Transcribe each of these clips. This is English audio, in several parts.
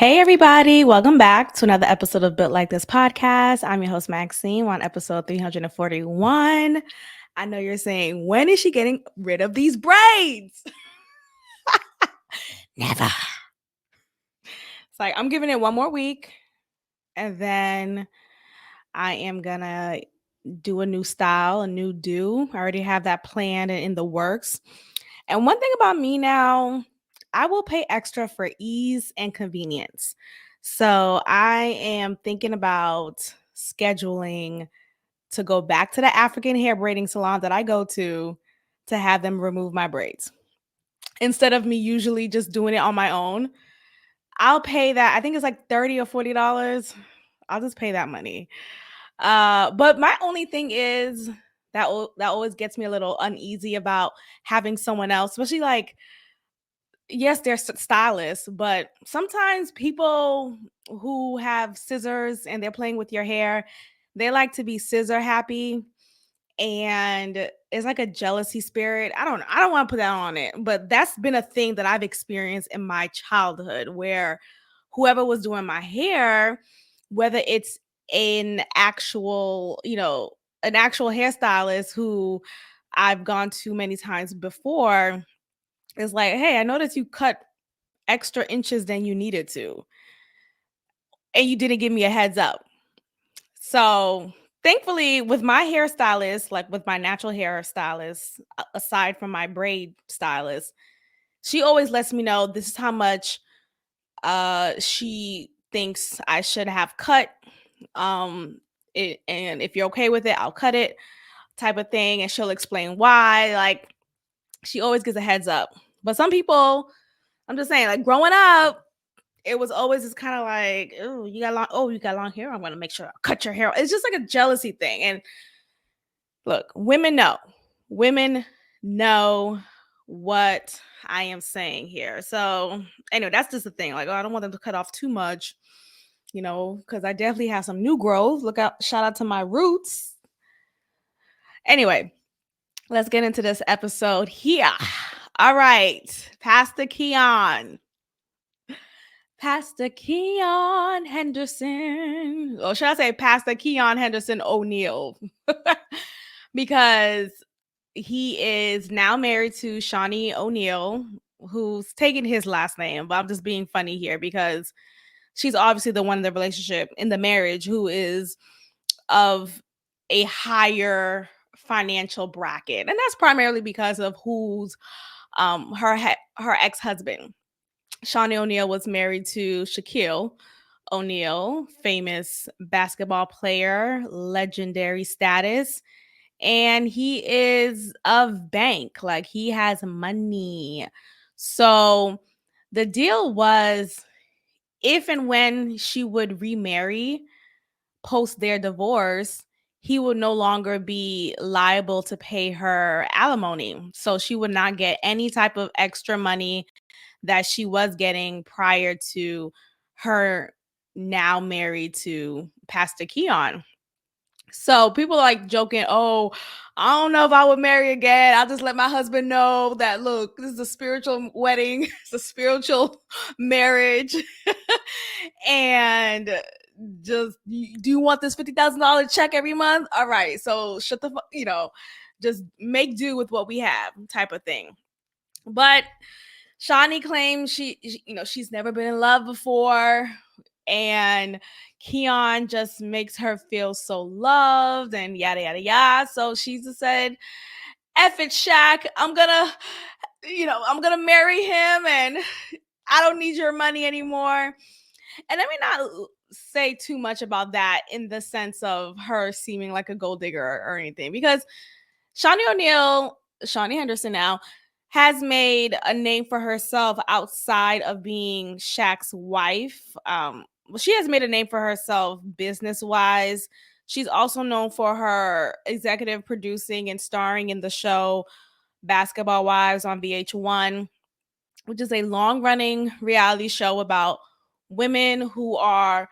Hey, everybody. Welcome back to another episode of Built Like This podcast. I'm your host, Maxine, on episode 341. I know you're saying, when is she getting rid of these braids? Never. It's like, I'm giving it one more week, and then I am going to do a new style, a new do. I already have that planned and in the works. And one thing about me now, I will pay extra for ease and convenience. So I am thinking about scheduling to go back to the African hair braiding salon that I go to have them remove my braids. Instead of me usually just doing it on my own, I'll pay that. I think it's like $30 or $40. I'll just pay that money. But my only thing is that always gets me a little uneasy about having someone else, especially like, yes, they're stylists, but sometimes people who have scissors and they're playing with your hair, they like to be scissor happy, and it's like a jealousy spirit. I don't know. I don't want to put that on it, but that's been a thing that I've experienced in my childhood where whoever was doing my hair, whether it's an actual hairstylist who I've gone to many times before, is like, "Hey, I noticed you cut extra inches than you needed to, and you didn't give me a heads up." So, thankfully, with my hairstylist, like with my natural hairstylist, aside from my braid stylist, she always lets me know this is how much she thinks I should have cut. And if you're okay with it, I'll cut it, type of thing, and she'll explain why. Like, she always gives a heads up. But some people, I'm just saying, like growing up, it was always just kind of like, oh, you got long hair. I'm gonna make sure I cut your hair. It's just like a jealousy thing. And look, women know what I am saying here. So anyway, that's just the thing. Like, oh, I don't want them to cut off too much, because I definitely have some new growth. Look out, shout out to my roots. Anyway, let's get into this episode here. All right, Pastor Keon. Pastor Keon Henderson. Or should I say Pastor Keon Henderson O'Neill? Because he is now married to Shawnee O'Neill, who's taking his last name. But I'm just being funny here because she's obviously the one in the relationship, in the marriage, who is of a higher financial bracket. And that's primarily because of who's her ex-husband. Shawnee O'Neill was married to Shaquille O'Neal, famous basketball player, legendary status, and he is of bank, like he has money. So the deal was, if and when she would remarry post their divorce, he would no longer be liable to pay her alimony. So she would not get any type of extra money that she was getting prior to her now married to Pastor Keon. So people are like joking, oh, I don't know if I would marry again. I'll just let my husband know that, look, this is a spiritual wedding, it's a spiritual marriage. And just, do you want this $50,000 check every month? All right. So shut the just make do with what we have, type of thing. But Shawnee claims she's never been in love before, and Keon just makes her feel so loved and yada yada yada. So she just said, "F it, Shaq. I'm gonna marry him, and I don't need your money anymore." And let me not say too much about that in the sense of her seeming like a gold digger or anything, because Shawnee Henderson now has made a name for herself outside of being Shaq's wife. She has made a name for herself business wise. She's also known for her executive producing and starring in the show Basketball Wives on VH1, which is a long running reality show about women who are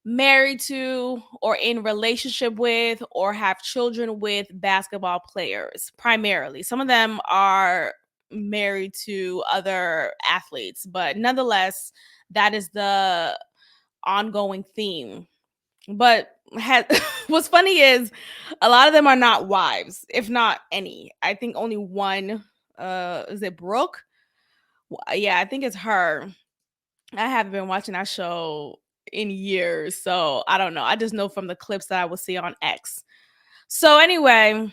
married to or in relationship with or have children with basketball players primarily. Some of them are married to other athletes. But nonetheless, that is the ongoing theme. But what's funny is a lot of them are not wives, if not any. I think only one. Is it Brooke? Yeah, I think it's her. I haven't been watching that show in years, so I don't know. I just know from the clips that I will see on X. So anyway,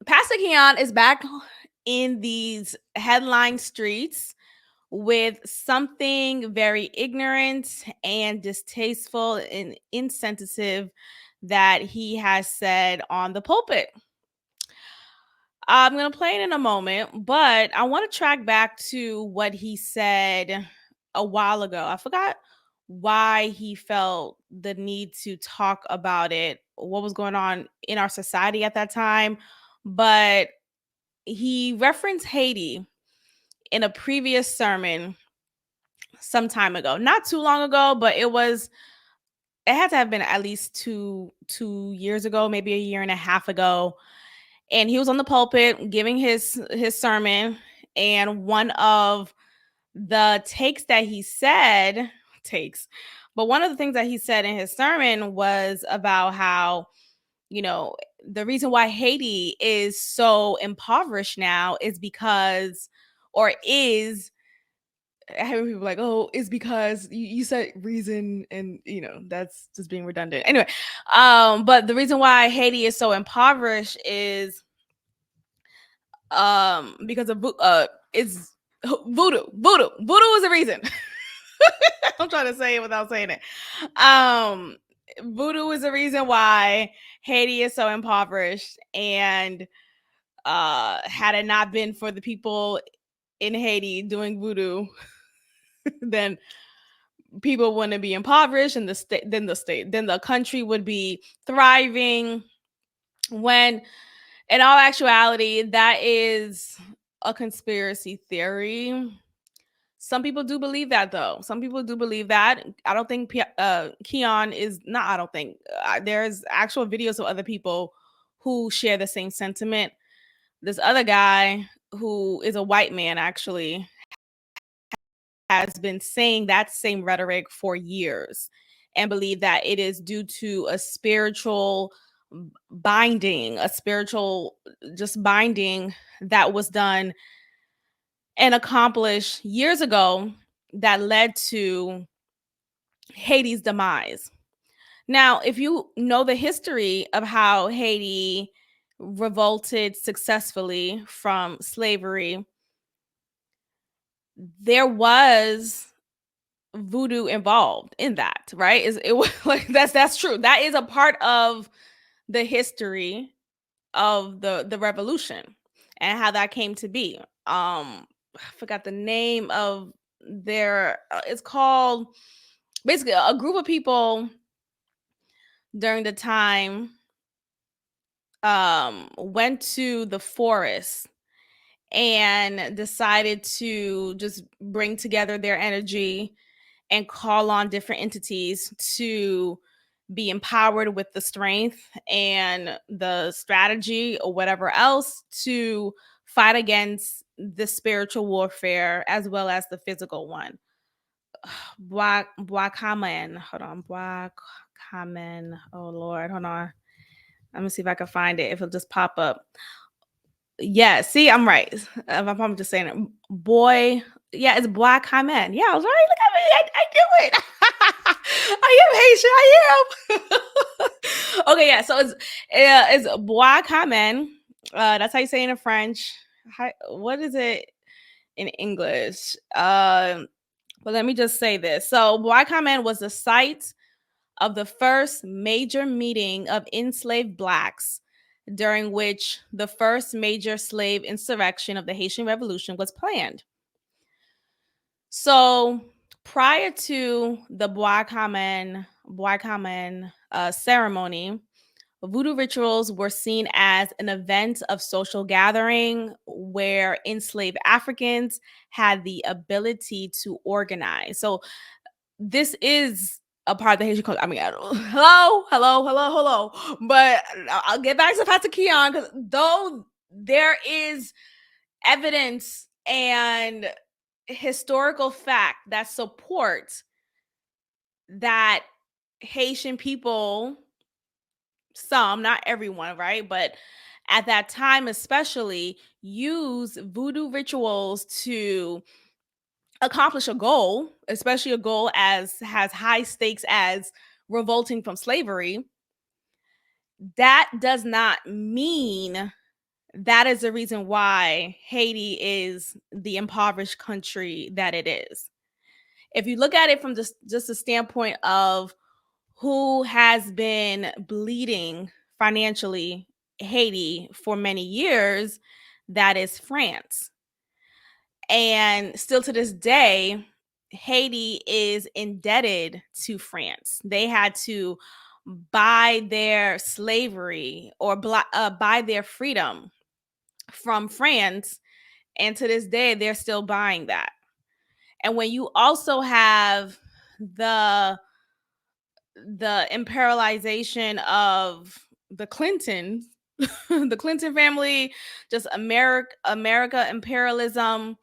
Pastor Keon is back in these headline streets with something very ignorant and distasteful and insensitive that he has said on the pulpit. I'm going to play it in a moment, but I want to track back to what he said a while ago. I forgot why he felt the need to talk about it, what was going on in our society at that time, but he referenced Haiti in a previous sermon some time ago, not too long ago, but it had to have been at least two years ago, maybe a year and a half ago. And he was on the pulpit giving his sermon, and one of the takes that he said takes but one of the things that he said in his sermon was about how, the reason why Haiti is so impoverished now is because, or is, having people like, oh, it's because you said reason, and that's just being redundant anyway. But the reason why Haiti is so impoverished is because of is voodoo is the reason. I'm trying to say it without saying it. Voodoo is the reason why Haiti is so impoverished, and had it not been for the people in Haiti doing voodoo, then people wouldn't be impoverished, and then the country would be thriving. When in all actuality, that is a conspiracy theory. Some people do believe that, though. Some people do believe that. I don't think Keon is not. I don't think there's actual videos of other people who share the same sentiment. This other guy, who is a white man, actually has been saying that same rhetoric for years, and believe that it is due to a spiritual binding, a spiritual just binding that was done and accomplished years ago that led to Haiti's demise. Now, if you know the history of how Haiti revolted successfully from slavery, there was voodoo involved in that, right? It was like that's true. That is a part of the history of the revolution and how that came to be. I forgot the name of their it's called, basically, a group of people during the time went to the forest and decided to just bring together their energy and call on different entities to be empowered with the strength and the strategy or whatever else to fight against the spiritual warfare as well as the physical one. Black hold on, Black Kamen. Oh Lord, hold on. Let me see if I can find it. If it'll just pop up. Yeah, see, I'm right. I'm just saying it. Boy, yeah, it's Black Kamen. Yeah, I was right. Look at me. I knew it. I am Haitian. I am. Okay, yeah. So it's Black Kamen. That's how you say it in French. What is it in English? But let me just say this. So Black Kamen was the site of the first major meeting of enslaved Blacks, during which the first major slave insurrection of the Haitian Revolution was planned. So prior to the Bois Kamen ceremony, voodoo rituals were seen as an event of social gathering where enslaved Africans had the ability to organize. So this is a part of the Haitian culture. I mean, hello. But I'll get back to Pastor Keon, because though there is evidence and historical fact that supports that Haitian people, some, not everyone, right? But at that time, especially, use voodoo rituals to accomplish a goal, especially a goal as has high stakes as revolting from slavery. That does not mean that is the reason why Haiti is the impoverished country that it is. If you look at it from just the standpoint of who has been bleeding financially Haiti for many years, that is France. And still to this day, Haiti is indebted to France. They had to buy their slavery or buy their freedom from France. And to this day, they're still buying that. And when you also have the imperialization of the Clintons, the Clinton family, just America imperialism,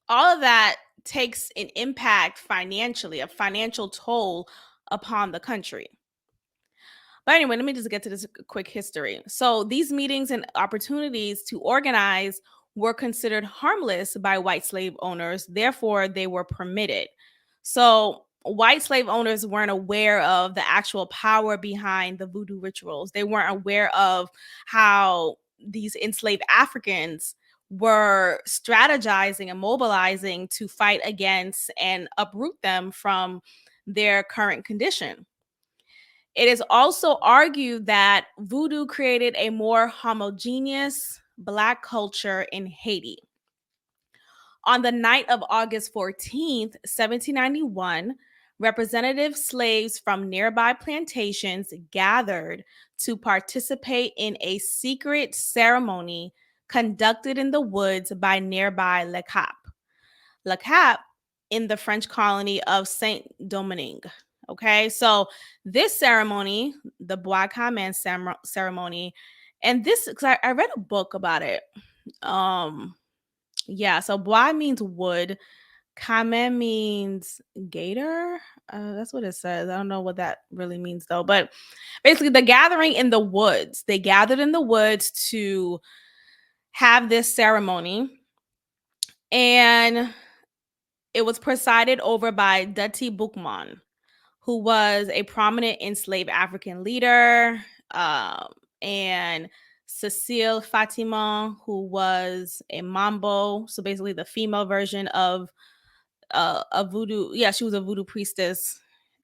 all of that takes an impact financially, a financial toll upon the country. But anyway, let me just get to this quick history. So these meetings and opportunities to organize were considered harmless by white slave owners. Therefore, they were permitted. So white slave owners weren't aware of the actual power behind the voodoo rituals. They weren't aware of how these enslaved Africans were strategizing and mobilizing to fight against and uproot them from their current condition. It is also argued that voodoo created a more homogeneous Black culture in Haiti. On the night of August 14th, 1791, representative slaves from nearby plantations gathered to participate in a secret ceremony conducted in the woods by nearby Le Cap. Le Cap in the French colony of Saint Domingue. Okay, so this ceremony, the Bois Camin ceremony, and this, because I read a book about it. Yeah, so Bois means wood, Camin means gator. That's what it says. I don't know what that really means though, but basically the gathering in the woods. They gathered in the woods to have this ceremony, and it was presided over by Dutty Boukman, who was a prominent enslaved African leader, and Cecile Fatima, who was a mambo, so basically the female version of a voodoo. Yeah, she was a voodoo priestess.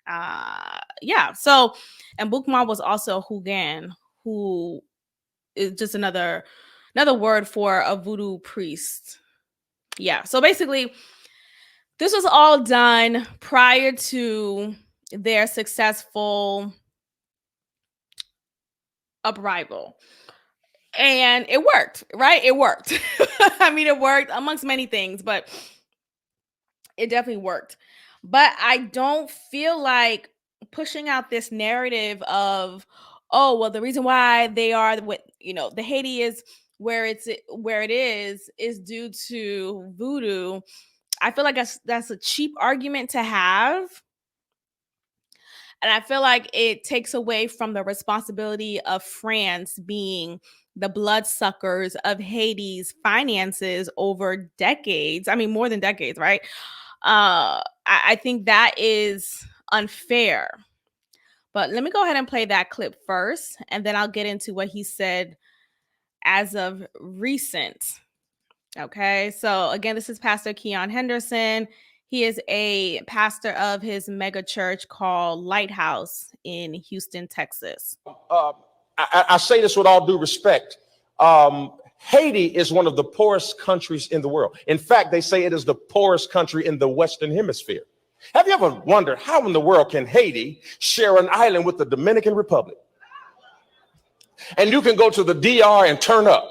Yeah. So, and Boukman was also a Hugan, who is just another word for a voodoo priest. Yeah. So basically, this was all done prior to their successful uprisal. And it worked, right? It worked. I mean, it worked amongst many things, but it definitely worked. But I don't feel like pushing out this narrative of, oh, well, the reason why they are what, the Haiti is where it is due to voodoo. I feel like that's a cheap argument to have. And I feel like it takes away from the responsibility of France being the bloodsuckers of Haiti's finances over decades. I mean, more than decades, right? I think that is unfair. But let me go ahead and play that clip first, and then I'll get into what he said as of recent. Okay, so again, this is Pastor Keon Henderson. He is a pastor of his mega church called Lighthouse in Houston, Texas. I say this with all due respect. Haiti is one of the poorest countries in the world. In fact, they say it is the poorest country in the Western Hemisphere. Have you ever wondered how in the world can Haiti share an island with the Dominican Republic? And you can go to the DR and turn up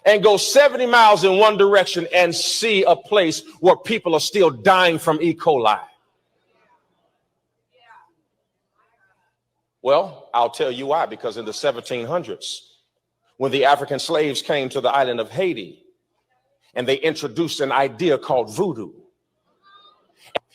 and go 70 miles in one direction and see a place where people are still dying from E. coli. Well, I'll tell you why, because in the 1700s, when the African slaves came to the island of Haiti and they introduced an idea called voodoo.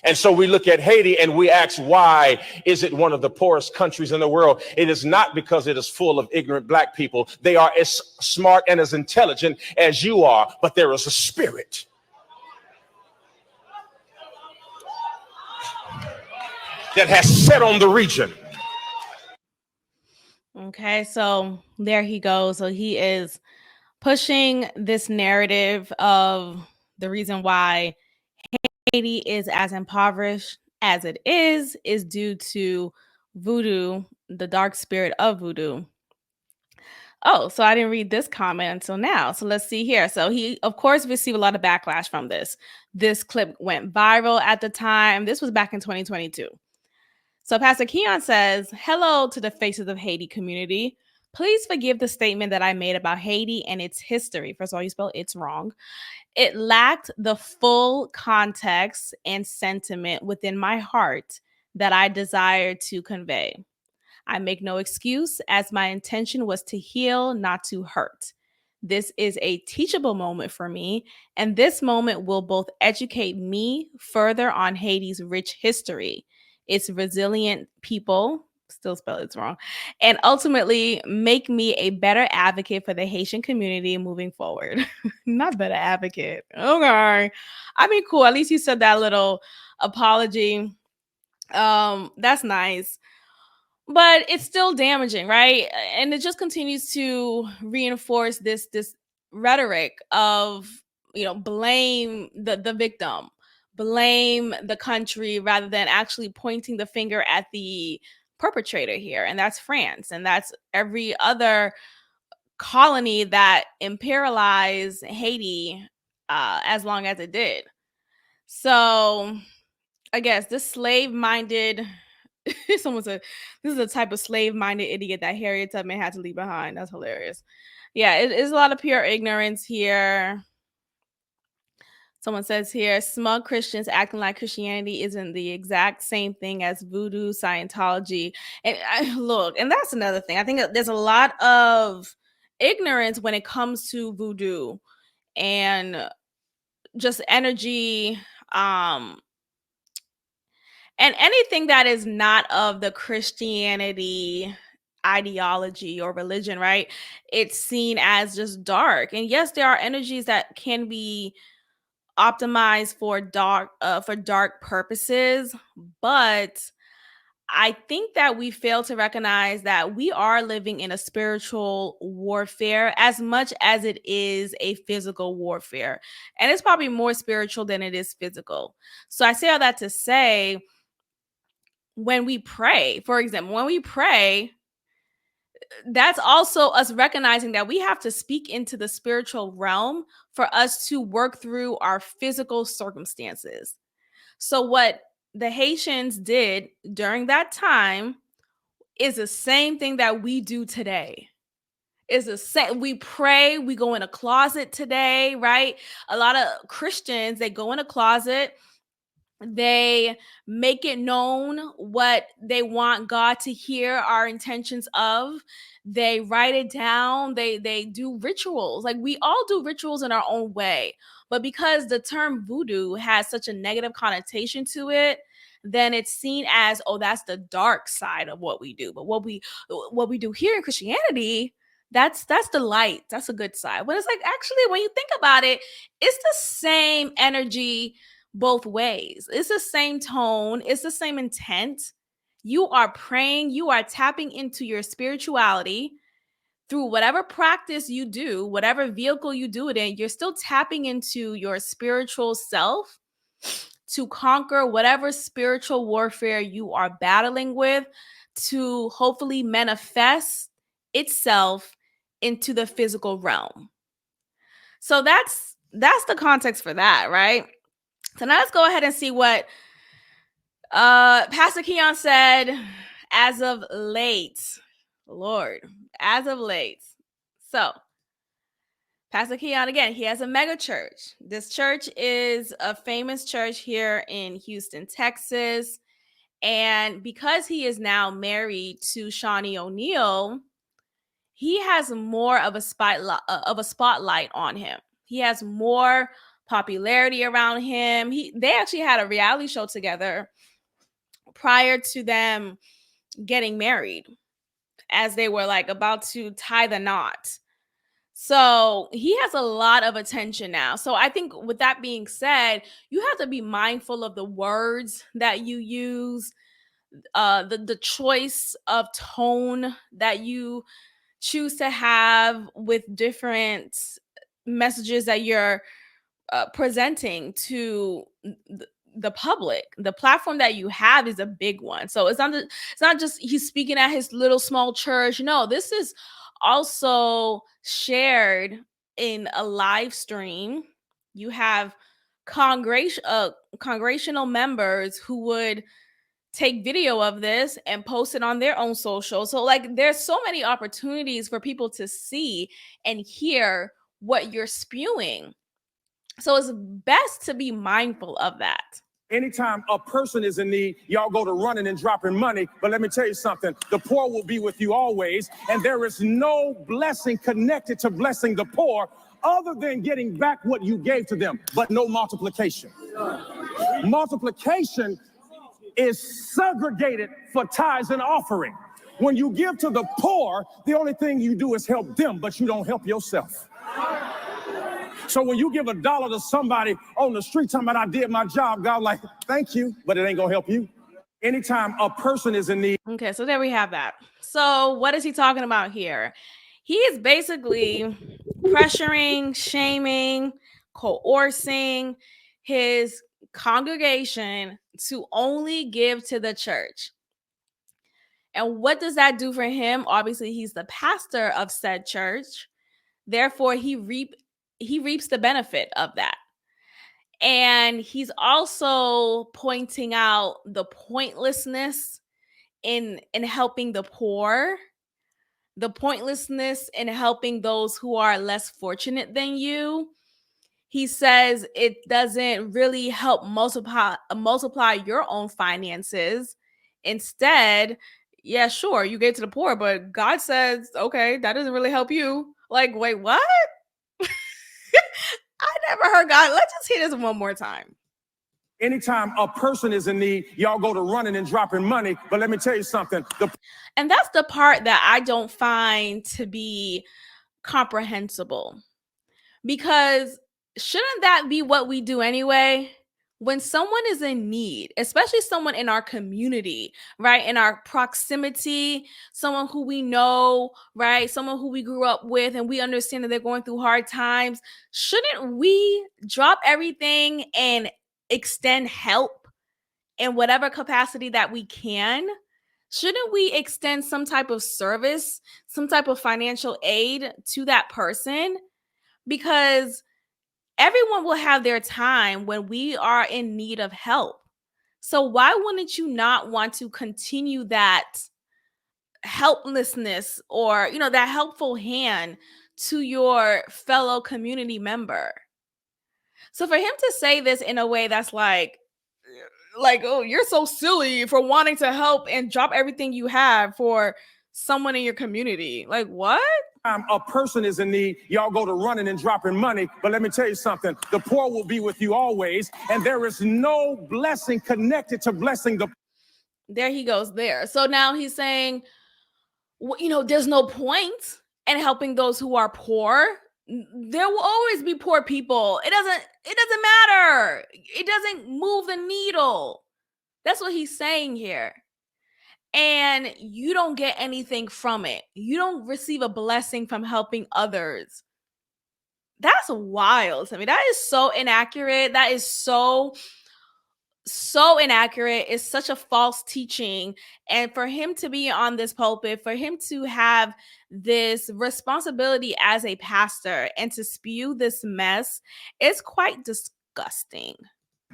And so we look at Haiti and we ask, why is it one of the poorest countries in the world? It is not because it is full of ignorant black people. They are as smart and as intelligent as you are, but there is a spirit that has set on the region. Okay, so there he goes. So he is pushing this narrative of the reason why Haiti is as impoverished as it is due to voodoo, the dark spirit of voodoo. Oh, so I didn't read this comment until now. So let's see here. So he, of course, received a lot of backlash from this. This clip went viral at the time. This was back in 2022. So Pastor Keon says, hello to the Faces of Haiti community. Please forgive the statement that I made about Haiti and its history. First of all, you spelled it's wrong. It lacked the full context and sentiment within my heart that I desired to convey. I make no excuse, as my intention was to heal, not to hurt. This is a teachable moment for me, and this moment will both educate me further on Haiti's rich history, its resilient people, still spell it's wrong, and ultimately make me a better advocate for the Haitian community moving forward. Not better advocate. Okay. I mean, cool. At least you said that little apology. That's nice. But it's still damaging, right? And it just continues to reinforce this rhetoric of, blame the victim, blame the country, rather than actually pointing the finger at the perpetrator here, and that's France, and that's every other colony that imperialized Haiti as long as it did. So I guess this slave-minded someone said, this is the type of slave-minded idiot that Harriet Tubman had to leave behind. That's hilarious. Yeah, it is a lot of pure ignorance here. Someone says here, smug Christians acting like Christianity isn't the exact same thing as voodoo, Scientology. And look, and that's another thing. I think there's a lot of ignorance when it comes to voodoo and just energy, and anything that is not of the Christianity ideology or religion, right? It's seen as just dark. And yes, there are energies that can be optimized for dark purposes, but I think that we fail to recognize that we are living in a spiritual warfare as much as it is a physical warfare. And it's probably more spiritual than it is physical. So I say all that to say, when we pray, for example, that's also us recognizing that we have to speak into the spiritual realm for us to work through our physical circumstances. So what the Haitians did during that time is the same thing that we do today. Is the same. We pray, we go in a closet today, right? A lot of Christians, they go in a closet, they make it known what they want God to hear our intentions of. They write it down. They do rituals. Like, we all do rituals in our own way. But because the term voodoo has such a negative connotation to it, then it's seen as, oh, that's the dark side of what we do. But what we do here in Christianity, that's the light. That's a good side. But it's like, actually, when you think about it, it's the same energy both ways. It's the same tone, it's the same intent. You are praying, you are tapping into your spirituality through whatever practice you do, whatever vehicle you do it in. You're still tapping into your spiritual self to conquer whatever spiritual warfare you are battling with, to hopefully manifest itself into the physical realm. So that's the context for that, right? So now let's go ahead and see what Pastor Keon said as of late. Lord, as of late. So Pastor Keon, again, he has a mega church. This church is a famous church here in Houston, Texas. And because he is now married to Shawnee O'Neal, he has more of a spotlight on him. He has more popularity around him. They actually had a reality show together prior to them getting married, as they were like about to tie the knot. So he has a lot of attention now. So I think with that being said, you have to be mindful of the words that you use, the choice of tone that you choose to have with different messages that you're presenting to the public. The platform that you have is a big one. So it's not just he's speaking at his little small church. No, this is also shared in a live stream. You have congregational members who would take video of this and post it on their own social. So like there's so many opportunities for people to see and hear what you're spewing. So it's best to be mindful of that. Anytime a person is in need, y'all go to running and dropping money. But let me tell you something, the poor will be with you always. And there is no blessing connected to blessing the poor other than getting back what you gave to them, but no multiplication. Multiplication is segregated for tithes and offering. When you give to the poor, the only thing you do is help them, but you don't help yourself. So when you give $1 to somebody on the street talking about I did my job, God like, thank you, but it ain't gonna help you. Anytime a person is in need. Okay, so there we have that. So what is he talking about here? He is basically pressuring, shaming, coercing his congregation to only give to the church. And what does that do for him? Obviously, he's the pastor of said church. Therefore, he reaps the benefit of that. And he's also pointing out the pointlessness in helping the poor, the pointlessness in helping those who are less fortunate than you. He says it doesn't really help multiply your own finances. Instead, yeah, sure, you gave to the poor, but God says, okay, that doesn't really help you. Like, wait, what? I never heard God. Let's just hear this one more time. Anytime a person is in need, y'all go to running and dropping money. But let me tell you something. And that's the part that I don't find to be comprehensible. Because shouldn't that be what we do anyway? When someone is in need, especially someone in our community, right? In our proximity, someone who we know, right? Someone who we grew up with and we understand that they're going through hard times. Shouldn't we drop everything and extend help in whatever capacity that we can? Shouldn't we extend some type of service, some type of financial aid to that person? Because everyone will have their time when we are in need of help. So why wouldn't you not want to continue that helplessness or, that helpful hand to your fellow community member? So for him to say this in a way that's like, oh, you're so silly for wanting to help and drop everything you have for someone in your community. Like, what? A person is in need, y'all go to running and dropping money. But let me tell you something, the poor will be with you always. And there is no blessing connected to blessing the. There he goes there. So now he's saying, there's no point in helping those who are poor. There will always be poor people. It doesn't matter. It doesn't move the needle. That's what he's saying here. And you don't get anything from it. You don't receive a blessing from helping others. That's wild to me. That is so inaccurate. That is so inaccurate. It's such a false teaching. And for him to be on this pulpit, for him to have this responsibility as a pastor and to spew this mess is quite disgusting.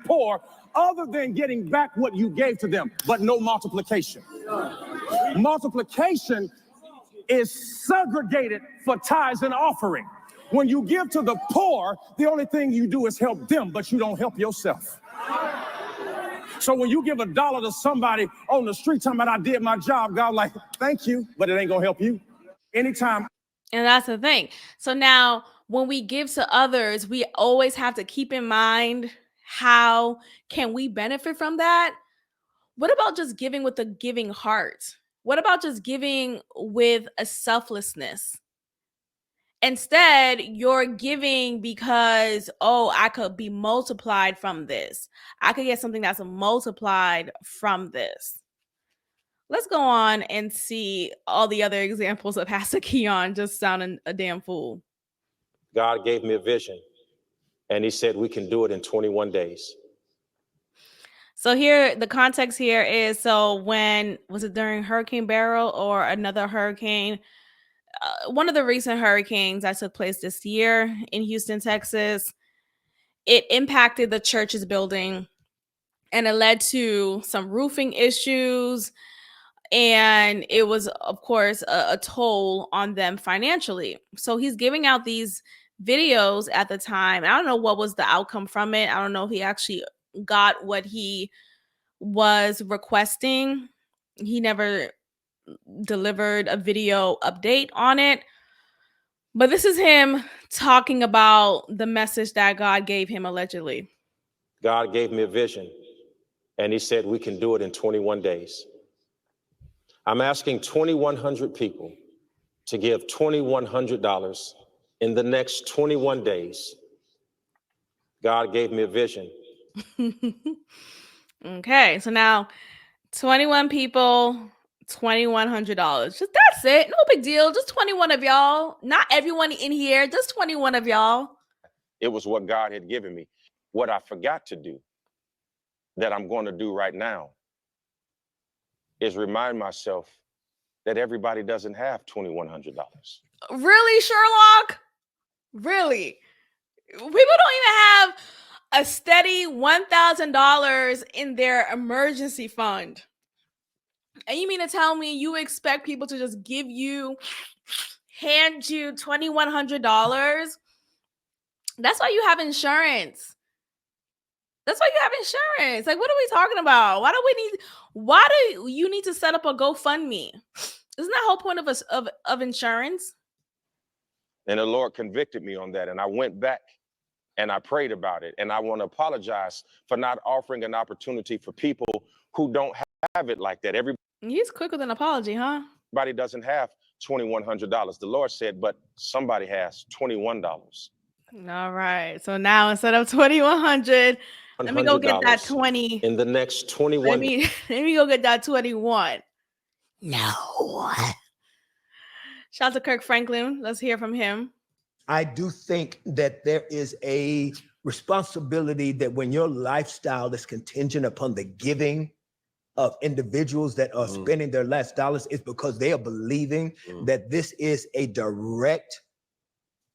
Poor, other than getting back what you gave to them, but no multiplication. Multiplication is segregated for tithes and offering. When you give to the poor, the only thing you do is help them, but you don't help yourself. So when you give $1 to somebody on the street talking about I did my job, God like, thank you, but it ain't gonna help you. Anytime And that's the thing. So now when we give to others, we always have to keep in mind, how can we benefit from that? What about just giving with a giving heart? What about just giving with a selflessness? Instead, you're giving because, oh, I could be multiplied from this. I could get something that's multiplied from this. Let's go on and see all the other examples of Pastor Keon just sounding a damn fool. God gave me a vision, and he said we can do it in 21 days. So here, the context here is, so when, was it during Hurricane Beryl or another hurricane? One of the recent hurricanes that took place this year in Houston, Texas, it impacted the church's building, and it led to some roofing issues. And it was, of course, a toll on them financially. So he's giving out these videos at the time. I don't know what was the outcome from it. I don't know if he actually got what he was requesting. He never delivered a video update on it. But this is him talking about the message that God gave him, allegedly. God gave me a vision, and he said we can do it in 21 days. I'm asking 2,100 people to give $2,100 in the next 21 days. God gave me a vision. Okay, so now 21 people, $2,100. Just, that's it. No big deal. Just 21 of y'all. Not everyone in here, just 21 of y'all. It was what God had given me. What I forgot to do, that I'm going to do right now, is remind myself that everybody doesn't have $2,100. Really, Sherlock? Really? People don't even have a steady $1,000 in their emergency fund. And you mean to tell me you expect people to just hand you $2,100? That's why you have insurance. That's why you have insurance. Like, what are we talking about? Why do you need to set up a GoFundMe? Isn't that the whole point of insurance? And the Lord convicted me on that. And I went back and I prayed about it. And I want to apologize for not offering an opportunity for people who don't have it like that. He's quick with an apology, huh? Everybody doesn't have $2,100. The Lord said, but somebody has $21. All right. So now instead of 2,100, let me go get that 20 in the next 21. Let me go get that 21. No. Shout out to Kirk Franklin. Let's hear from him. I do think that there is a responsibility that when your lifestyle is contingent upon the giving of individuals that are spending their last dollars, it's because they are believing that this is a direct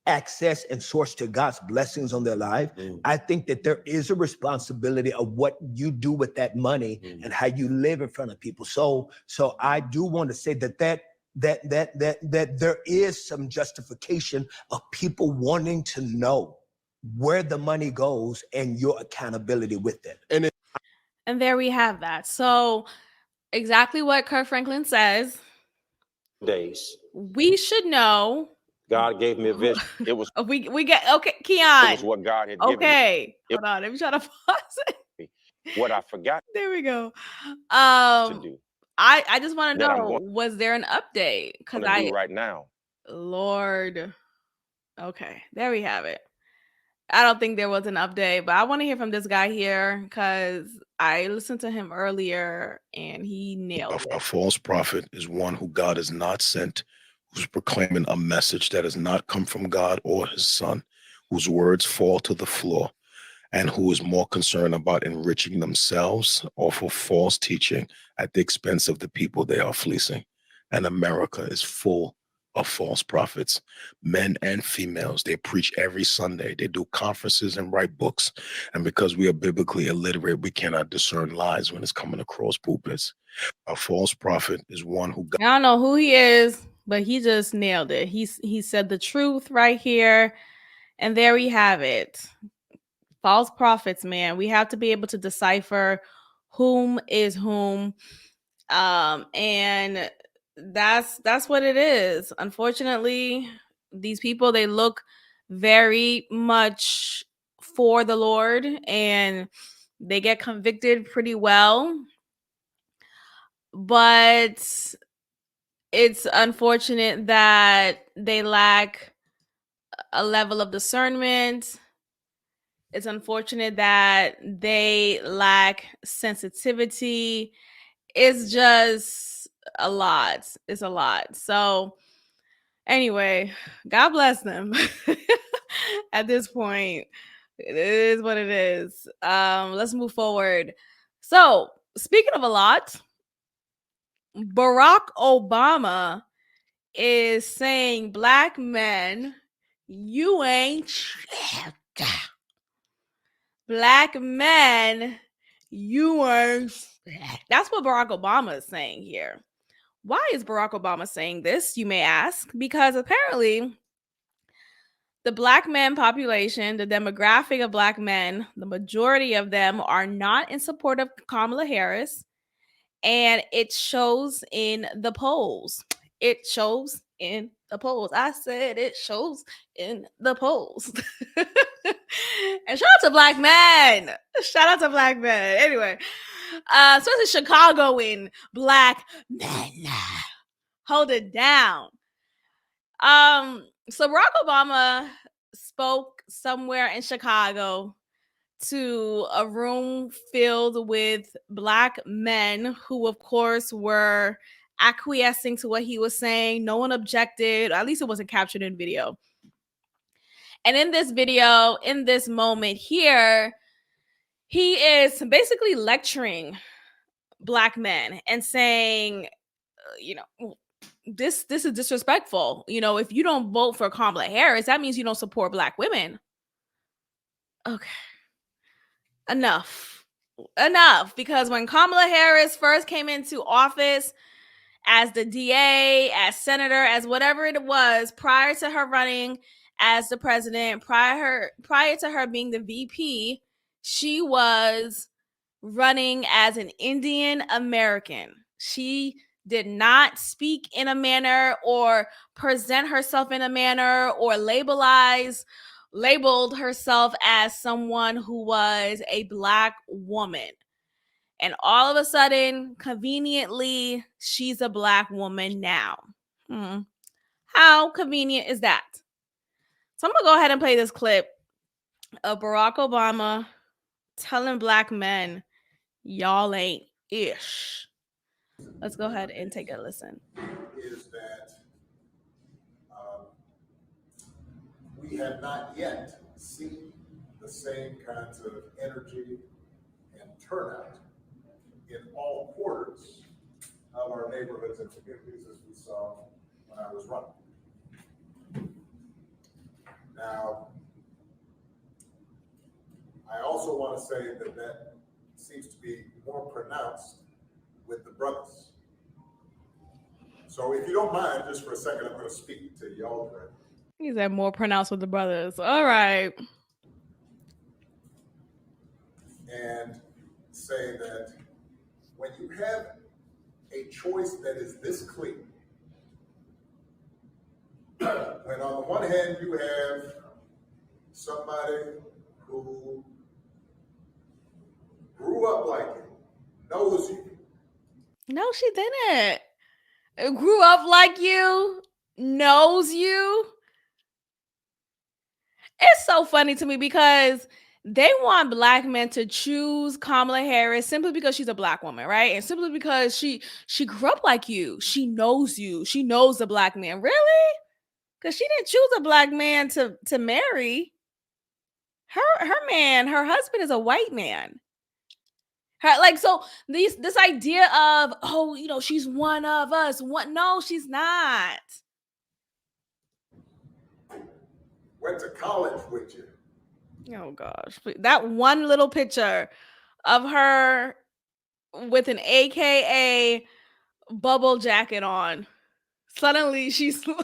access and source to God's blessings on their life. I think that there is a responsibility of what you do with that money and how you live in front of people. So I do want to say that there is some justification of people wanting to know where the money goes and your accountability with it. And there we have that. So exactly what Kirk Franklin says. Days. We should know. God gave me a vision. It was we get okay, Keon. It was what God had given me. Hold on, let me try to pause it. What I forgot. There we go. To do. I just want to know, was there an update? Because do right now. Lord. Okay, there we have it. I don't think there was an update, but I want to hear from this guy here because I listened to him earlier and he nailed it. A false prophet is one who God has not sent, who's proclaiming a message that has not come from God or his son, whose words fall to the floor, and who is more concerned about enriching themselves or for false teaching at the expense of the people they are fleecing. And America is full of false prophets, men and females. They preach every Sunday. They do conferences and write books. And because we are biblically illiterate, we cannot discern lies when it's coming across pulpits. A false prophet is one who... I don't know who he is, but he just nailed it. He said the truth right here. And there we have it. False prophets, man. We have to be able to decipher whom is whom. And that's what it is. Unfortunately, These people, they look very much for the Lord, and they get convicted pretty well. But it's unfortunate that they lack a level of discernment. It's unfortunate that they lack sensitivity. It's just a lot. It's a lot. So, anyway, God bless them. At this point, it is what it is. Let's move forward. So, speaking of a lot, Barack Obama is saying, black men, you ain't shit. Black men, you ain't shit. That's what Barack Obama is saying here. Why is Barack Obama saying this, you may ask? Because apparently the black men population, the demographic of black men, the majority of them are not in support of Kamala Harris. And it shows in the polls. It shows in the polls. I said it shows in the polls. And shout out to black men. Shout out to black men. Anyway, especially Chicago in black men. Hold it down. So Barack Obama spoke somewhere in Chicago to a room filled with black men who, of course, were acquiescing to what he was saying. No one objected. At least it wasn't captured in video. And in this video, in this moment here, he is basically lecturing black men and saying, this is disrespectful. If you don't vote for Kamala Harris, that means you don't support black women. Okay. Enough, because when Kamala Harris first came into office as the DA, as senator, as whatever it was, prior to her running as the president, prior to her being the VP, she was running as an Indian American. She did not speak in a manner or present herself in a manner or labeled herself as someone who was a black woman. And all of a sudden, conveniently, she's a black woman now. How convenient is that? So I'm going to go ahead and play this clip of Barack Obama telling black men, y'all ain't ish. Let's go ahead and take a listen. Is that we have not yet seen the same kinds of energy and turnout in all quarters of our neighborhoods and communities as we saw when I was running. Now, I also want to say that seems to be more pronounced with the brothers. So if you don't mind, just for a second, I'm going to speak to y'all directly. He said more pronounced with the brothers. All right. And say that when you have a choice that is this clear, when on the one hand you have somebody who grew up like you, knows you. No, she didn't. Grew up like you, knows you. It's so funny to me because they want black men to choose Kamala Harris simply because she's a black woman, right? And simply because she grew up like you. She knows you. She knows the black man. Really? Because she didn't choose a black man to marry. Her husband is a white man. So this idea of, she's one of us. No, she's not. Went to college with you. Oh gosh, that one little picture of her with an AKA bubble jacket on. Suddenly she's the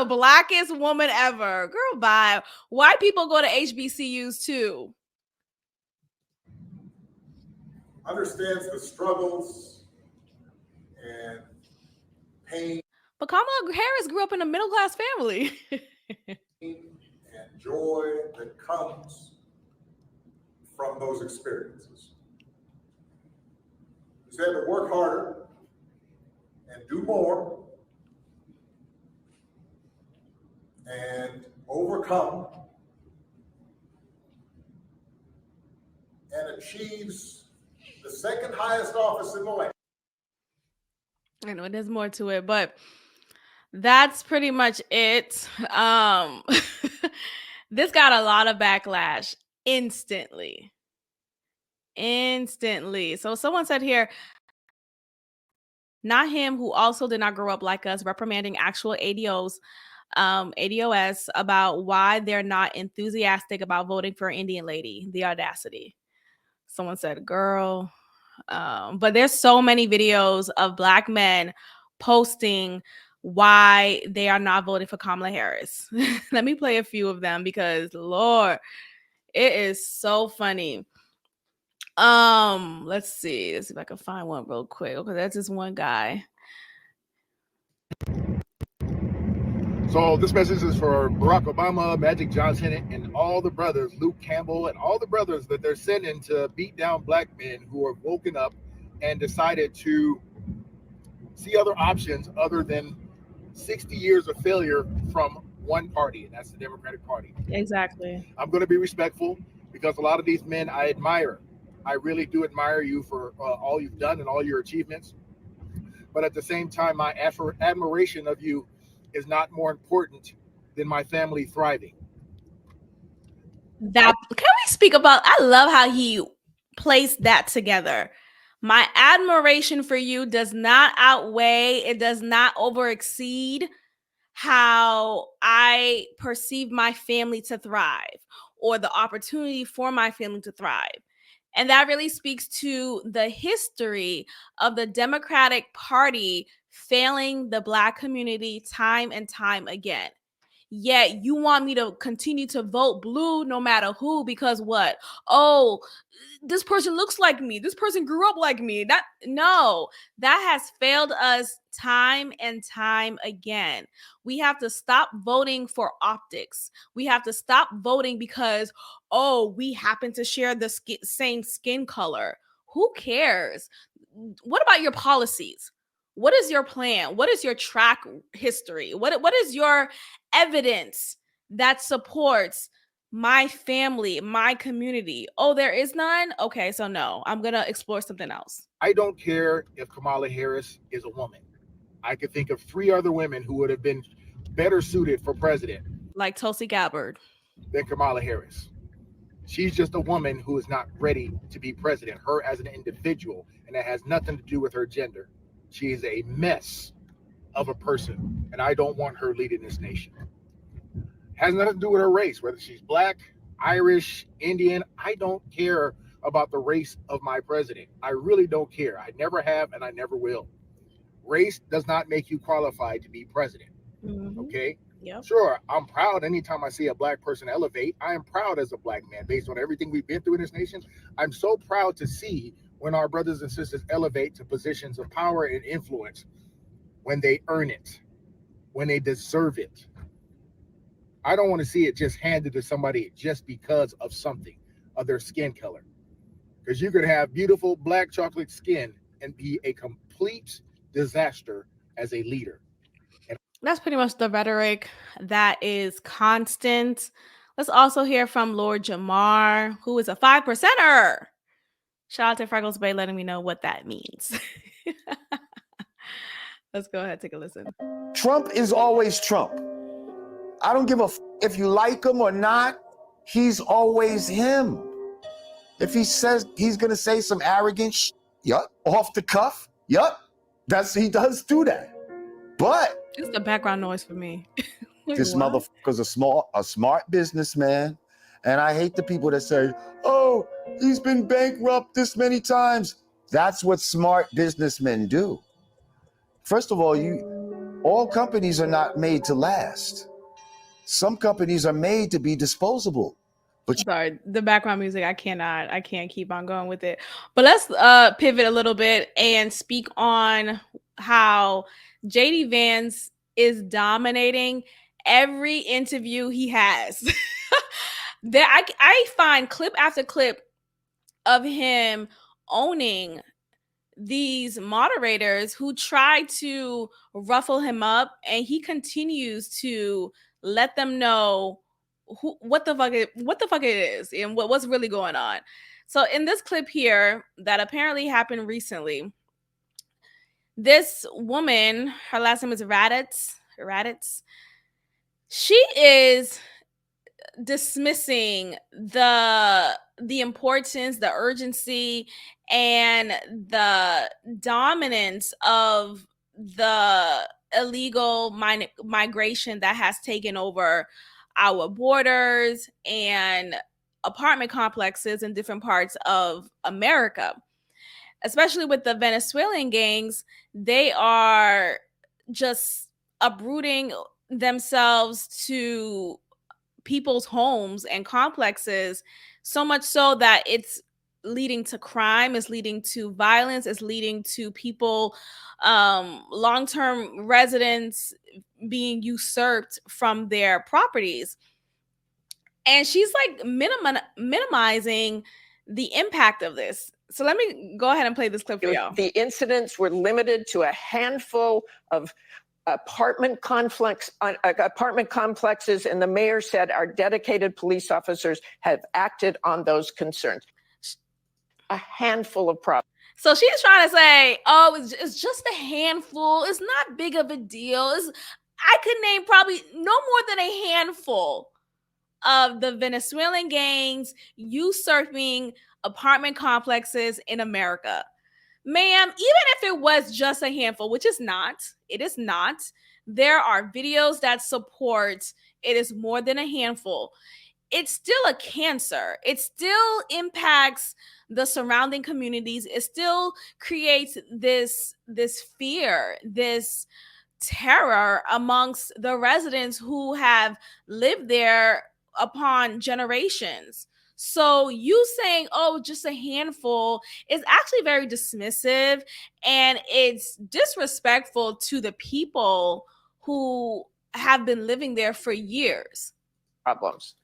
blackest woman ever. Girl, bye. White people go to HBCUs too. Understands the struggles and pain. But Kamala Harris grew up in a middle-class family. And joy that comes from those experiences. He's had to work harder and do more and overcome and achieves the second highest office in the land. I know there's more to it, but that's pretty much it. This got a lot of backlash instantly. So someone said here, not him, who also did not grow up like us, reprimanding actual ADOs, ADOS about why they're not enthusiastic about voting for an Indian lady. The audacity. Someone said, girl. But there's so many videos of Black men posting why they are not voting for Kamala Harris. Let me play a few of them because, Lord, it is so funny. Let's see if I can find one real quick. Okay, that's just one guy. So this message is for Barack Obama, Magic Johnson, and all the brothers, Luke Campbell, and all the brothers that they're sending to beat down Black men who are woken up and decided to see other options other than 60 years of failure from one party, and that's the Democratic Party. Exactly. I'm going to be respectful because a lot of these men I admire. I really do admire you for all you've done and all your achievements. But at the same time, my admiration of you is not more important than my family thriving. That can we speak about? I love how he placed that together. My admiration for you does not outweigh, it does not overexceed how I perceive my family to thrive or the opportunity for my family to thrive. And that really speaks to the history of the Democratic Party failing the Black community time and time again. Yet you want me to continue to vote blue no matter who, because what? Oh, this person looks like me. This person grew up like me. That has failed us time and time again. We have to stop voting for optics. We have to stop voting because, oh, we happen to share the same skin color. Who cares? What about your policies? What is your plan? What is your track history? What is your evidence that supports my family, my community? Oh, there is none? Okay, so no, I'm going to explore something else. I don't care if Kamala Harris is a woman. I could think of 3 other women who would have been better suited for president. Like Tulsi Gabbard. Than Kamala Harris. She's just a woman who is not ready to be president, her as an individual, and that has nothing to do with her gender. She is a mess of a person, and I don't want her leading this nation. Has nothing to do with her race, whether she's Black, Irish, Indian. I don't care about the race of my president. I really don't care. I never have, and I never will. Race does not make you qualified to be president. Okay? Yep. Sure, I'm proud anytime I see a Black person elevate. I am proud as a Black man based on everything we've been through in this nation. I'm so proud to see when our brothers and sisters elevate to positions of power and influence, when they earn it, when they deserve it. I don't want to see it just handed to somebody just because of something, of their skin color. Because you could have beautiful Black chocolate skin and be a complete disaster as a leader. And that's pretty much the rhetoric that is constant. Let's also hear from Lord Jamar, who is a 5%er. Shout out to Freckles Bay letting me know what that means. Let's go ahead, take a listen. Trump is always Trump. I don't give a if you like him or not. He's always him. If he says he's gonna say some arrogant yup, off the cuff, yup, he does do that. But it's the background noise for me. This motherfucker's a smart businessman, and I hate the people that say, "Oh, he's been bankrupt this many times." That's what smart businessmen do. First of all, all companies are not made to last. Some companies are made to be disposable. But sorry, the background music, I can't keep on going with it. But let's pivot a little bit and speak on how JD Vance is dominating every interview he has. There, I find clip after clip of him owning these moderators who try to ruffle him up, and he continues to let them know what the fuck it is and what's really going on. So in this clip here that apparently happened recently, this woman, her last name is Raditz. She is dismissing the importance, the urgency, and the dominance of the illegal migration that has taken over our borders and apartment complexes in different parts of America. Especially with the Venezuelan gangs, they are just uprooting themselves to people's homes and complexes, so much so that it's leading to crime, it's leading to violence, it's leading to people, long-term residents being usurped from their properties. And she's like minimizing the impact of this. So let me go ahead and play this clip for y'all. The incidents were limited to a handful of apartment complexes, and the mayor said our dedicated police officers have acted on those concerns. A handful of problems. So she's trying to say, oh, it's just a handful. It's not big of a deal. I could name probably no more than a handful of the Venezuelan gangs usurping apartment complexes in America. Ma'am, even if it was just a handful, which is not, it is not, there are videos that support it is more than a handful. It's still a cancer. It still impacts the surrounding communities. It still creates this fear, this terror amongst the residents who have lived there upon generations. So you saying, oh, just a handful is actually very dismissive, and it's disrespectful to the people who have been living there for years. Problems.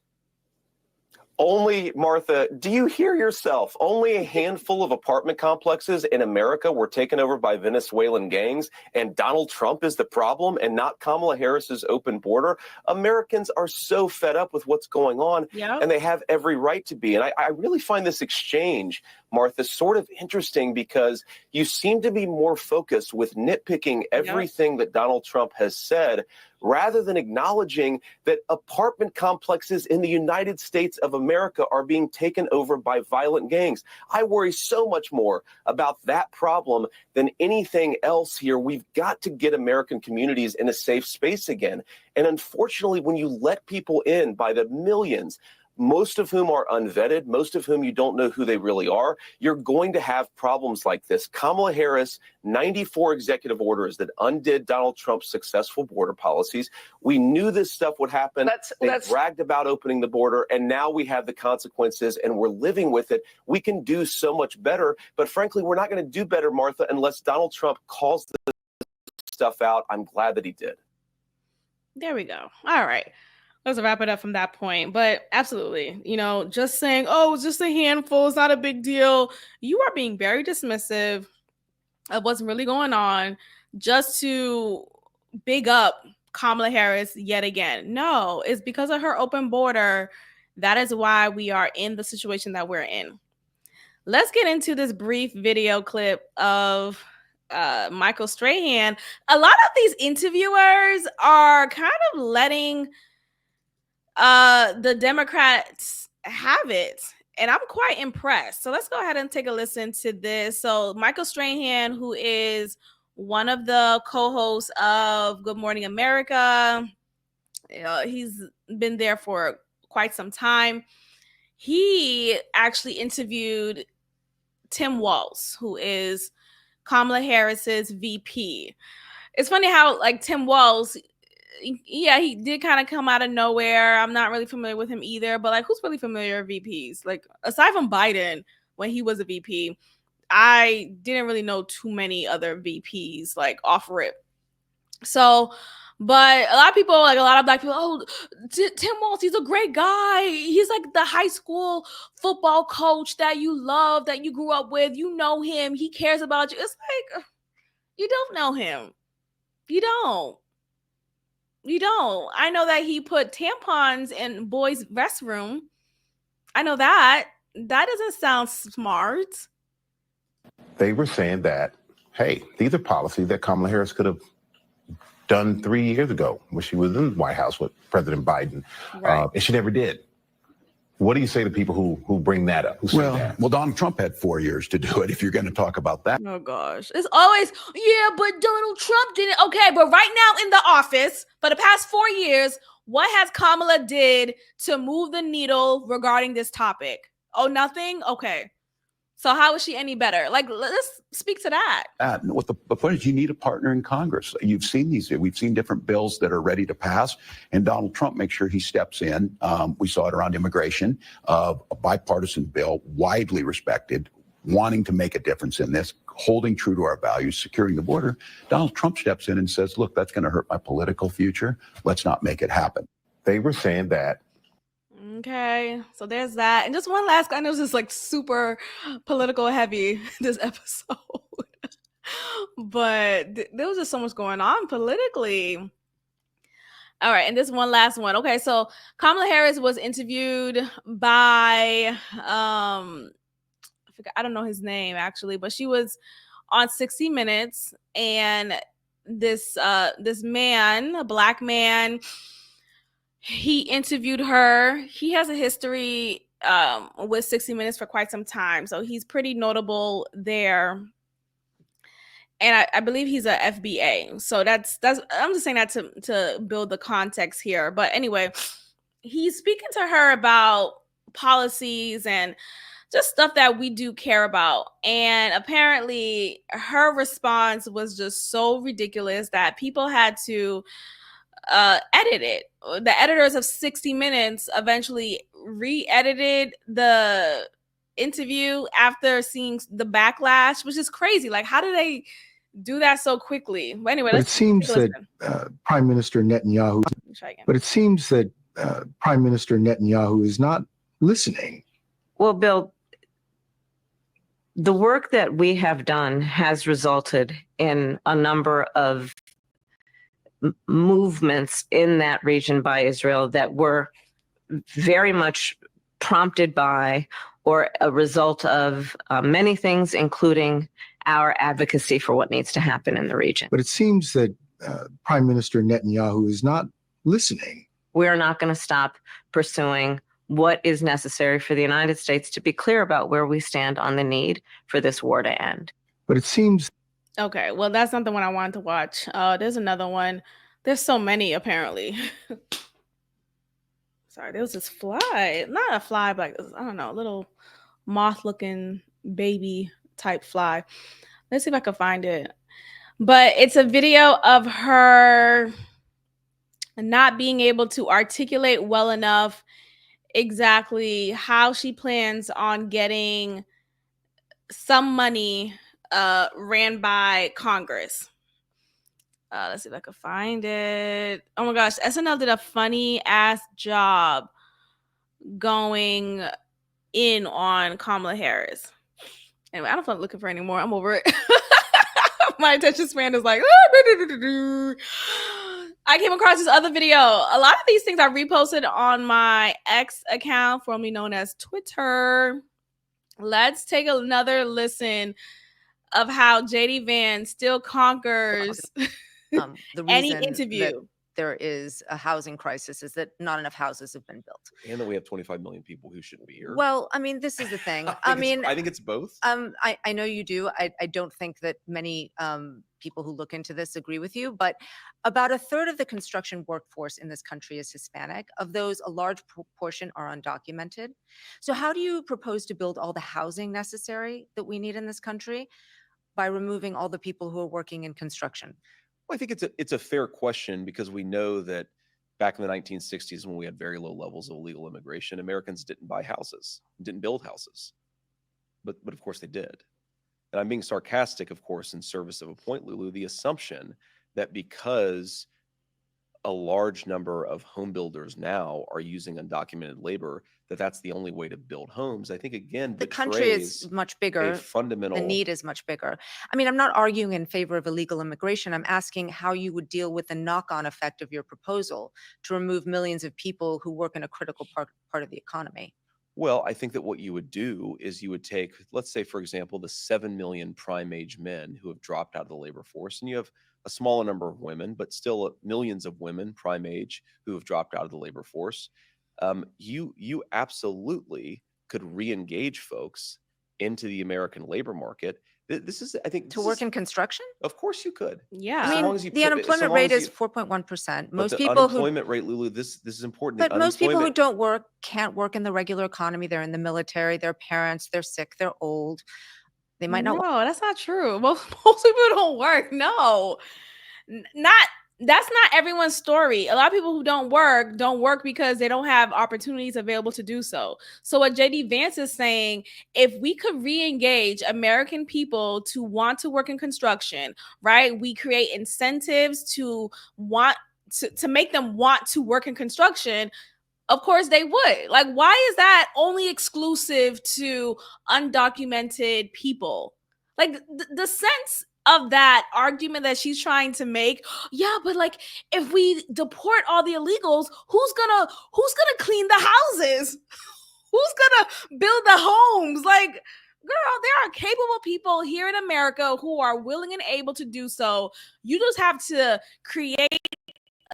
Only, Martha, do you hear yourself? Only a handful of apartment complexes in America were taken over by Venezuelan gangs, and Donald Trump is the problem and not Kamala Harris's open border. Americans are so fed up with what's going on, and they have every right to be. And I really find this exchange, Martha, sort of interesting because you seem to be more focused with nitpicking everything that Donald Trump has said rather than acknowledging that apartment complexes in the United States of America are being taken over by violent gangs. I worry so much more about that problem than anything else here. We've got to get American communities in a safe space again. And unfortunately, when you let people in by the millions, most of whom are unvetted, most of whom you don't know who they really are, you're going to have problems like this. Kamala Harris, 94 executive orders that undid Donald Trump's successful border policies. We knew this stuff would happen. They bragged about opening the border, and now we have the consequences, and we're living with it. We can do so much better, but frankly, we're not going to do better, Martha, unless Donald Trump calls this stuff out. I'm glad that he did. There we go. All right. Let's wrap it up from that point. But absolutely, just saying, oh, it's just a handful, it's not a big deal. You are being very dismissive of what's really going on just to big up Kamala Harris yet again. No, it's because of her open border. That is why we are in the situation that we're in. Let's get into this brief video clip of Michael Strahan. A lot of these interviewers are kind of letting the Democrats have it, and I'm quite impressed. So let's go ahead and take a listen to this. So Michael Strahan, who is one of the co-hosts of Good Morning America, he's been there for quite some time. He actually interviewed Tim Walz, who is Kamala Harris's VP. It's funny how Tim Walz, he did kind of come out of nowhere. I'm not really familiar with him either, but who's really familiar with VPs? Aside from Biden, when he was a VP, I didn't really know too many other VPs off rip. So But a lot of people, like a lot of black people, oh, Tim Walz, he's a great guy. He's like the high school football coach that you love, that you grew up with. You know him. He cares about you. It's like, you don't know him. You don't. You don't. I know that he put tampons in boys' restroom. I know that. That doesn't sound smart. They were saying that, hey, these are policies that Kamala Harris could have done 3 years ago when she was in the White House with President Biden, Right. and she never did. What do you say to people who bring that up? Who say that? Well, Donald Trump had 4 years to do it, if you're going to talk about that. Oh gosh. It's always, yeah, but Donald Trump did it. Okay, but right now in the office for the past 4 years, what has Kamala did to move the needle regarding this topic? Oh, nothing? Okay. So how is she any better? Like, let's speak to that. What the point is, you need a partner in Congress. You've seen these. We've seen different bills that are ready to pass, and Donald Trump makes sure he steps in. We saw it around immigration, a bipartisan bill, widely respected, wanting to make a difference in this, holding true to our values, securing the border. Donald Trump steps in and says, look, that's going to hurt my political future. Let's not make it happen. They were saying that. Okay, so there's that. And just one last, I know this is like super political heavy, this episode. But there was just so much going on politically. All right, and this one last one. Okay, so Kamala Harris was interviewed by I don't know his name actually, but she was on 60 Minutes, and this man, a black man, he interviewed her. He has a history with 60 Minutes for quite some time, so he's pretty notable there. And I believe he's a FBA. So that's I'm just saying that to build the context here. But anyway, he's speaking to her about policies and just stuff that we do care about. And apparently her response was just so ridiculous that people had to edit it. The editors of 60 Minutes eventually re-edited the interview after seeing the backlash, which is crazy. Like, how do they do that so quickly? But anyway, it seems that Prime Minister Netanyahu. But it seems that Prime Minister Netanyahu is not listening. Well, Bill, the work that we have done has resulted in a number of movements in that region by Israel that were very much prompted by or a result of many things, including our advocacy for what needs to happen in the region. But it seems that Prime Minister Netanyahu is not listening. We're not going to stop pursuing what is necessary for the United States to be clear about where we stand on the need for this war to end. But it seems... Okay, well, that's not the one I wanted to watch. There's another one. There's so many, apparently. Sorry, there was this fly. Not a fly, but I don't know, a little moth-looking baby type fly. Let's see if I can find it. But it's a video of her not being able to articulate well enough exactly how she plans on getting some money ran by Congress. Let's see if I can find it. Oh my gosh, SNL did a funny ass job going in on Kamala Harris. Anyway, I don't feel like looking for any more. I'm over it. My attention span is like, I came across this other video. A lot of these things I reposted on my X account, formerly known as Twitter. Let's take another listen of how JD Vance still conquers any interview. There is a housing crisis is that not enough houses have been built. And that we have 25 million people who shouldn't be here. Well, I mean, this is the thing. I think it's both. I know you do. I don't think that many people who look into this agree with you, but about a third of the construction workforce in this country is Hispanic. Of those, a large proportion are undocumented. So how do you propose to build all the housing necessary that we need in this country by removing all the people who are working in construction? Well, I think it's a fair question because we know that back in the 1960s, when we had very low levels of illegal immigration, Americans didn't buy houses, didn't build houses, but of course they did. And I'm being sarcastic, of course, in service of a point, Lulu. The assumption that because a large number of home builders now are using undocumented labor, that's the only way to build homes, I think again The country is betrays much a bigger. The fundamental. need is much bigger. I mean, I'm not arguing in favor of illegal immigration. I'm asking how you would deal with the knock-on effect of your proposal to remove millions of people who work in a critical part of the economy. Well, I think that what you would do is you would take, let's say, for example, the 7 million prime age men who have dropped out of the labor force, and you have a smaller number of women, but still millions of women prime age who have dropped out of the labor force. You absolutely could re-engage folks into the American labor market. This is, I think, To work in construction? Of course you could. Yeah. I mean, the unemployment rate is 4.1%. Most people who unemployment rate, Lulu, this is important. But most people who don't work can't work in the regular economy. They're in the military, their parents, they're sick, they're old. They might not. No, that's not true. Most people don't work. No, that's not everyone's story. A lot of people who don't work because they don't have opportunities available to do so. So what JD Vance is saying, if we could re-engage American people to want to work in construction, right? We create incentives to want to make them want to work in construction. Of course they would. Like, why is that only exclusive to undocumented people? Like the sense of that argument that she's trying to make, yeah, but like if we deport all the illegals, who's gonna clean the houses? Who's gonna build the homes? Like, girl, there are capable people here in America who are willing and able to do so. You just have to create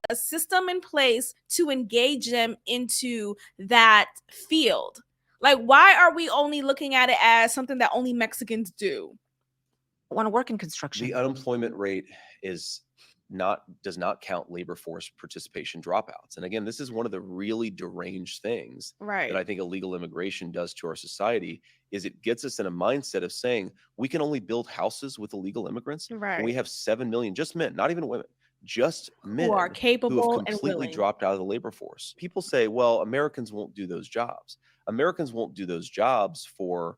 a system in place to engage them into that field. Like, why are we only looking at it as something that only Mexicans do? Want to work in construction. The unemployment rate does not count labor force participation dropouts. And again, this is one of the really deranged things right. that I think illegal immigration does to our society, is it gets us in a mindset of saying we can only build houses with illegal immigrants. Right. And we have 7 million, just men, not even women, just men who are capable who have and completely willing. dropped out of the labor force. People say, well, Americans won't do those jobs. Americans won't do those jobs for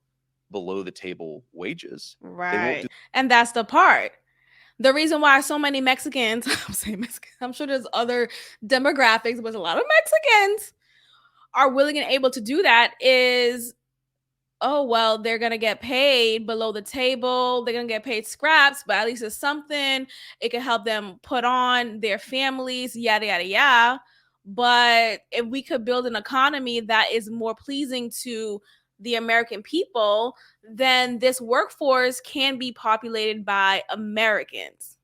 below the table wages. Right. And that's the part. The reason why so many Mexicans, I'm saying Mexicans, I'm sure there's other demographics, but a lot of Mexicans are willing and able to do that is, oh, well, they're going to get paid below the table. They're going to get paid scraps, but at least it's something. It can help them put on their families, yada, yada, yada. But if we could build an economy that is more pleasing to the American people, then this workforce can be populated by Americans.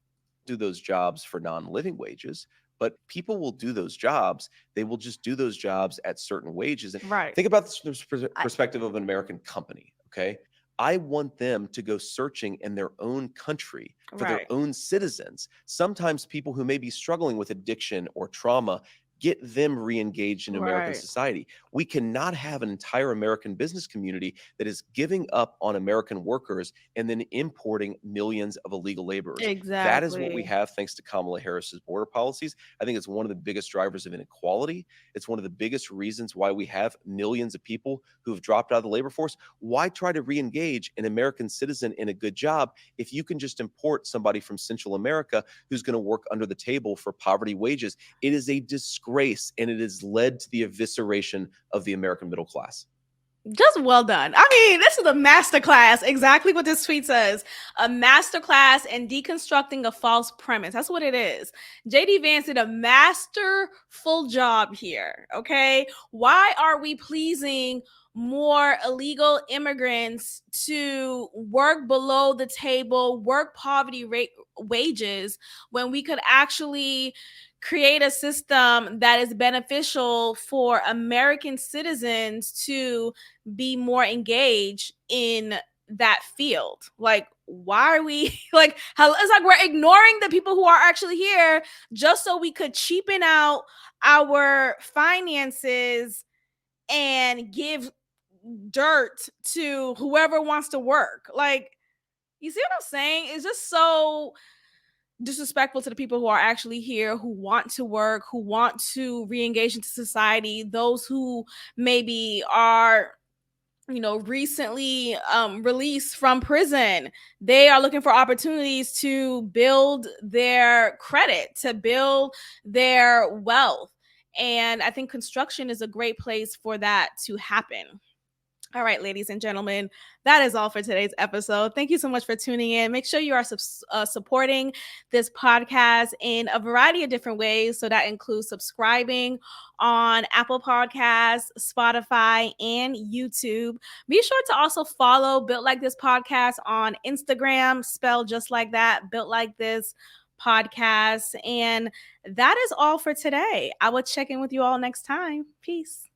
Do those jobs for non-living wages, but people will do those jobs. They will just do those jobs at certain wages. And right. Think about this from the perspective of an American company, okay? I want them to go searching in their own country for their own citizens. Sometimes people who may be struggling with addiction or trauma, get them re-engaged in American society. We cannot have an entire American business community that is giving up on American workers and then importing millions of illegal laborers. Exactly. That is what we have thanks to Kamala Harris's border policies. I think it's one of the biggest drivers of inequality. It's one of the biggest reasons why we have millions of people who have dropped out of the labor force. Why try to re-engage an American citizen in a good job if you can just import somebody from Central America who's going to work under the table for poverty wages? It is a disgrace, and it has led to the evisceration of the American middle class. Just well done. I mean, this is a masterclass. Exactly what this tweet says. A masterclass in deconstructing a false premise. That's what it is. JD Vance did a masterful job here. Okay. Why are we pleasing more illegal immigrants to work below the table, work poverty rate wages, when we could actually create a system that is beneficial for American citizens to be more engaged in that field? Like, why are we like, it's like we're ignoring the people who are actually here just so we could cheapen out our finances and give dirt to whoever wants to work. Like, you see what I'm saying? It's just so disrespectful to the people who are actually here, who want to work, who want to re-engage into society, those who maybe are recently released from prison. They are looking for opportunities to build their credit, to build their wealth. And I think construction is a great place for that to happen. All right, ladies and gentlemen, that is all for today's episode. Thank you so much for tuning in. Make sure you are supporting this podcast in a variety of different ways. So that includes subscribing on Apple Podcasts, Spotify, and YouTube. Be sure to also follow Built Like This Podcast on Instagram, spelled just like that, Built Like This Podcast. And that is all for today. I will check in with you all next time. Peace.